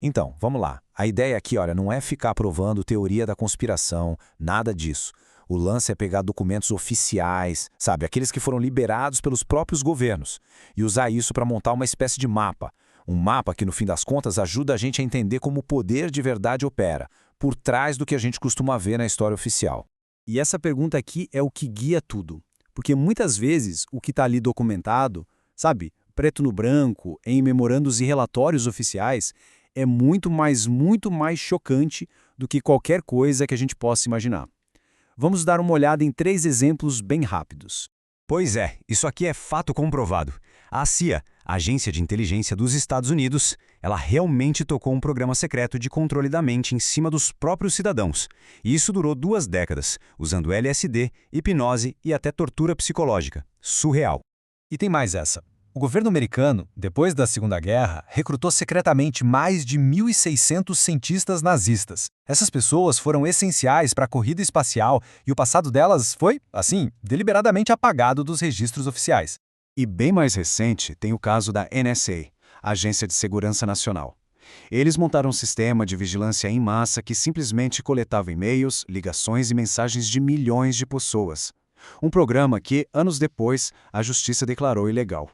Então, vamos lá. A ideia aqui, olha, não é ficar provando teoria da conspiração, nada disso. O lance é pegar documentos oficiais, sabe, aqueles que foram liberados pelos próprios governos, e usar isso para montar uma espécie de mapa. Um mapa que, no fim das contas, ajuda a gente a entender como o poder de verdade opera, por trás do que a gente costuma ver na história oficial. E essa pergunta aqui é o que guia tudo. Porque muitas vezes o que está ali documentado, sabe, preto no branco, em memorandos e relatórios oficiais, é muito mais chocante do que qualquer coisa que a gente possa imaginar. Vamos dar uma olhada em 3 exemplos bem rápidos. Pois é, isso aqui é fato comprovado. A CIA, a Agência de Inteligência dos Estados Unidos, ela realmente tocou um programa secreto de controle da mente em cima dos próprios cidadãos. E isso durou 2 décadas, usando LSD, hipnose e até tortura psicológica. Surreal. E tem mais essa. O governo americano, depois da Segunda Guerra, recrutou secretamente mais de 1.600 cientistas nazistas. Essas pessoas foram essenciais para a corrida espacial e o passado delas foi, assim, deliberadamente apagado dos registros oficiais. E bem mais recente tem o caso da NSA, Agência de Segurança Nacional. Eles montaram um sistema de vigilância em massa que simplesmente coletava e-mails, ligações e mensagens de milhões de pessoas. Um programa que, anos depois, a justiça declarou ilegal.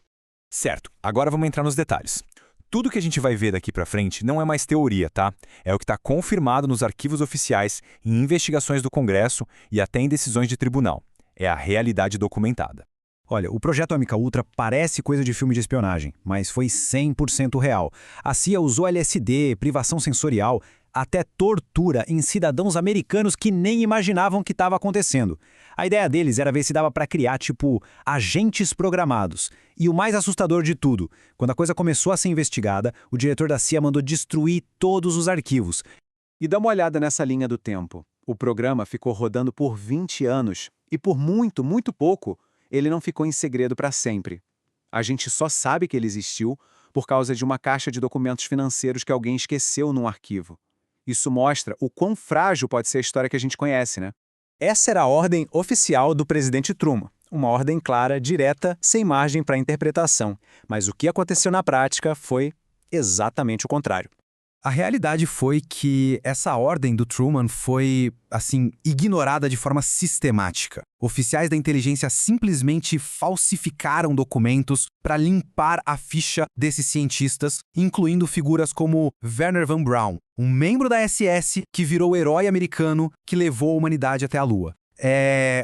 Certo, agora vamos entrar nos detalhes. Tudo que a gente vai ver daqui pra frente não é mais teoria, tá? É o que está confirmado nos arquivos oficiais, em investigações do Congresso e até em decisões de tribunal. É a realidade documentada. Olha, o projeto MK-Ultra parece coisa de filme de espionagem, mas foi 100% real. A CIA usou LSD, privação sensorial, até tortura em cidadãos americanos que nem imaginavam que estava acontecendo. A ideia deles era ver se dava para criar, tipo, agentes programados. E o mais assustador de tudo, quando a coisa começou a ser investigada, o diretor da CIA mandou destruir todos os arquivos. E dá uma olhada nessa linha do tempo. O programa ficou rodando por 20 anos e por muito pouco, ele não ficou em segredo para sempre. A gente só sabe que ele existiu por causa de uma caixa de documentos financeiros que alguém esqueceu num arquivo. Isso mostra o quão frágil pode ser a história que a gente conhece, né? Essa era a ordem oficial do presidente Truman. Uma ordem clara, direta, sem margem para interpretação. Mas o que aconteceu na prática foi exatamente o contrário. A realidade foi que essa ordem do Truman foi, assim, ignorada de forma sistemática. Oficiais da inteligência simplesmente falsificaram documentos para limpar a ficha desses cientistas, incluindo figuras como Wernher von Braun, um membro da SS que virou o herói americano que levou a humanidade até a Lua.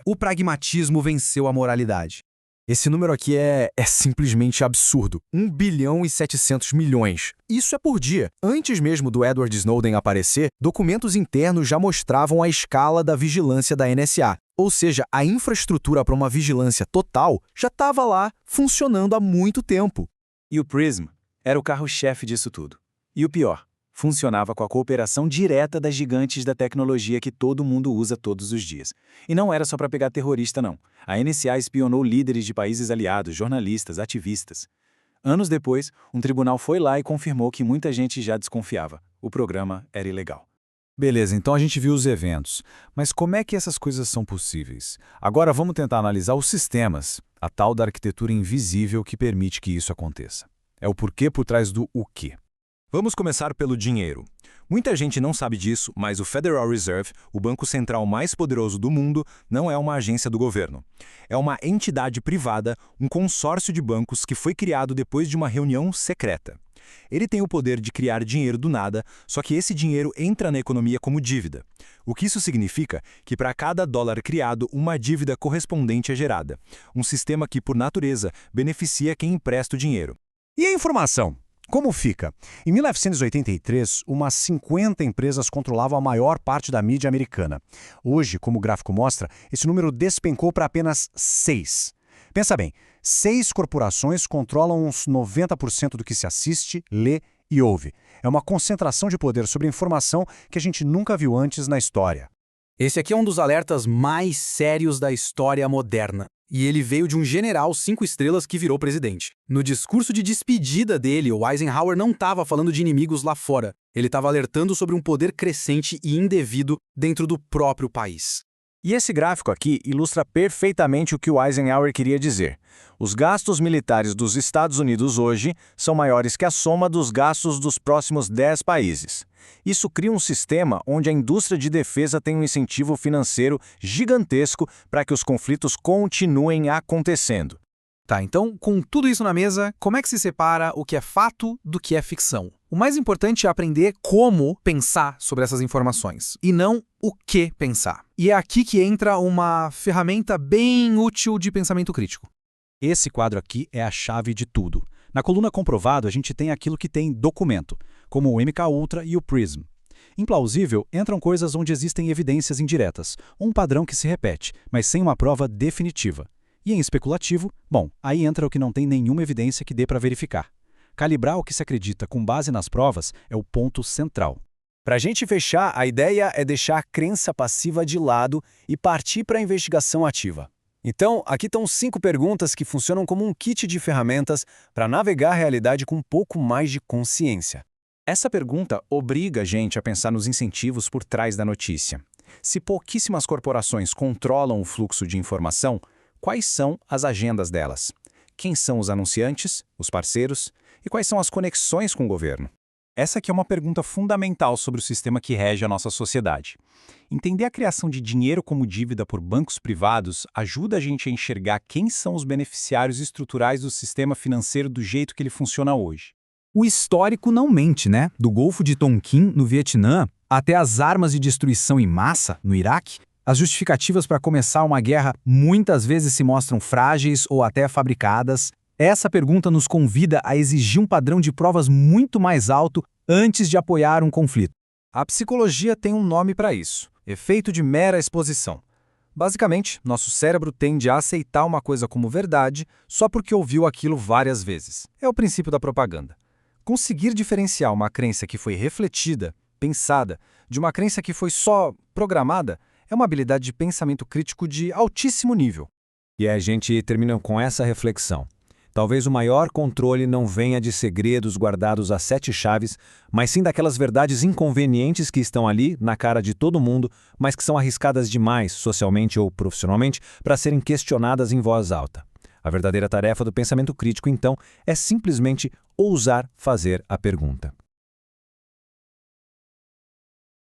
O pragmatismo venceu a moralidade. Esse número aqui é simplesmente absurdo. 1 bilhão e 700 milhões. Isso é por dia. Antes mesmo do Edward Snowden aparecer, documentos internos já mostravam a escala da vigilância da NSA. Ou seja, a infraestrutura para uma vigilância total já estava lá, funcionando há muito tempo. E o PRISM era o carro-chefe disso tudo. E o pior, funcionava com a cooperação direta das gigantes da tecnologia que todo mundo usa todos os dias. E não era só para pegar terrorista, não. A NSA espionou líderes de países aliados, jornalistas, ativistas. Anos depois, um tribunal foi lá e confirmou que muita gente já desconfiava. O programa era ilegal. Beleza, então a gente viu os eventos. Mas como é que essas coisas são possíveis? Agora vamos tentar analisar os sistemas, a tal da arquitetura invisível que permite que isso aconteça. É o porquê por trás do o quê. Vamos começar pelo dinheiro. Muita gente não sabe disso, mas o Federal Reserve, o banco central mais poderoso do mundo, não é uma agência do governo. É uma entidade privada, um consórcio de bancos que foi criado depois de uma reunião secreta. Ele tem o poder de criar dinheiro do nada, só que esse dinheiro entra na economia como dívida. O que isso significa? Que para cada dólar criado, uma dívida correspondente é gerada. Um sistema que, por natureza, beneficia quem empresta o dinheiro. E a informação? Como fica? Em 1983, umas 50 empresas controlavam a maior parte da mídia americana. Hoje, como o gráfico mostra, esse número despencou para apenas 6. Pensa bem, 6 corporações controlam uns 90% do que se assiste, lê e ouve. É uma concentração de poder sobre informação que a gente nunca viu antes na história. Esse aqui é um dos alertas mais sérios da história moderna. E ele veio de um general 5 estrelas que virou presidente. No discurso de despedida dele, o Eisenhower não estava falando de inimigos lá fora. Ele estava alertando sobre um poder crescente e indevido dentro do próprio país. E esse gráfico aqui ilustra perfeitamente o que o Eisenhower queria dizer. Os gastos militares dos Estados Unidos hoje são maiores que a soma dos gastos dos próximos 10 países. Isso cria um sistema onde a indústria de defesa tem um incentivo financeiro gigantesco para que os conflitos continuem acontecendo. Tá, então, com tudo isso na mesa, como é que se separa o que é fato do que é ficção? O mais importante é aprender como pensar sobre essas informações, e não o que pensar. E é aqui que entra uma ferramenta bem útil de pensamento crítico. Esse quadro aqui é a chave de tudo. Na coluna comprovado, a gente tem aquilo que tem documento, como o MKUltra e o PRISM. Implausível entram coisas onde existem evidências indiretas, um padrão que se repete, mas sem uma prova definitiva. E em especulativo, bom, aí entra o que não tem nenhuma evidência que dê para verificar. Calibrar o que se acredita com base nas provas é o ponto central. Para a gente fechar, a ideia é deixar a crença passiva de lado e partir para a investigação ativa. Então, aqui estão 5 perguntas que funcionam como um kit de ferramentas para navegar a realidade com um pouco mais de consciência. Essa pergunta obriga a gente a pensar nos incentivos por trás da notícia. Se pouquíssimas corporações controlam o fluxo de informação, quais são as agendas delas? Quem são os anunciantes, os parceiros? E quais são as conexões com o governo? Essa aqui é uma pergunta fundamental sobre o sistema que rege a nossa sociedade. Entender a criação de dinheiro como dívida por bancos privados ajuda a gente a enxergar quem são os beneficiários estruturais do sistema financeiro do jeito que ele funciona hoje. O histórico não mente, né? Do Golfo de Tonkin, no Vietnã, até as armas de destruição em massa, no Iraque, as justificativas para começar uma guerra muitas vezes se mostram frágeis ou até fabricadas. Essa pergunta nos convida a exigir um padrão de provas muito mais alto antes de apoiar um conflito. A psicologia tem um nome para isso: efeito de mera exposição. Basicamente, nosso cérebro tende a aceitar uma coisa como verdade só porque ouviu aquilo várias vezes. É o princípio da propaganda. Conseguir diferenciar uma crença que foi refletida, pensada, de uma crença que foi só programada é uma habilidade de pensamento crítico de altíssimo nível. E a gente termina com essa reflexão. Talvez o maior controle não venha de segredos guardados a 7 chaves, mas sim daquelas verdades inconvenientes que estão ali, na cara de todo mundo, mas que são arriscadas demais, socialmente ou profissionalmente, para serem questionadas em voz alta. A verdadeira tarefa do pensamento crítico, então, é simplesmente ousar fazer a pergunta.